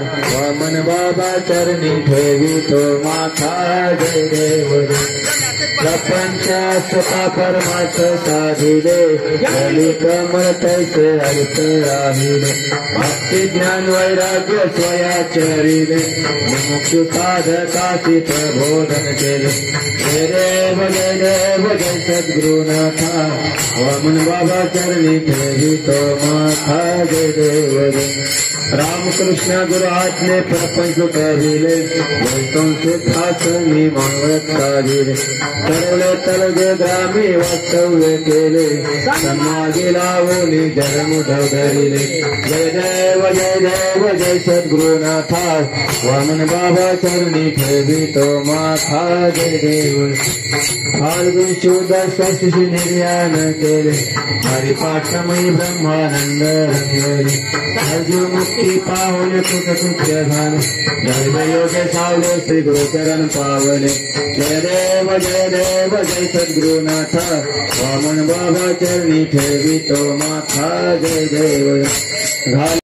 वामन बाबा चरणी ठेवितो माथा जय देव प्रपंच स्वतः परमार्थ साधिले गली कमल तैसे अर्थ राहिले भक्ती ज्ञान वैराग्य स्वयाचरिले मुमुक्षु साधकासी प्रबोधन केले जय देव जय सद्गुरुनाथा वामन बाबा चरणी ठेवितो माथा जय देव रामकृष्ण गुरु आत्मे प्रपंच कहिले वैतों सिद्धासनी मानवत साधिले तरले तलगे ग्रामी वास्तव्य केले समाधी लावली जन्मोधव धरिले जय देव जय सद्गुरुनाथा वामन बाबा चरणी ठेवितो माथा जय देव फाल्गुन शुद्ध षष्ठी निर्याण केले हरिपाठमयी ब्रह्मानंद रंगले अर्जुन मुक्ती पाहुन कृतकृत्य झाले जय योगे सावले श्री गुरुचरण पावले जय देव जय सद्गुरुनाथा वामन बाबा चरणी ठेवितो माथा जय देव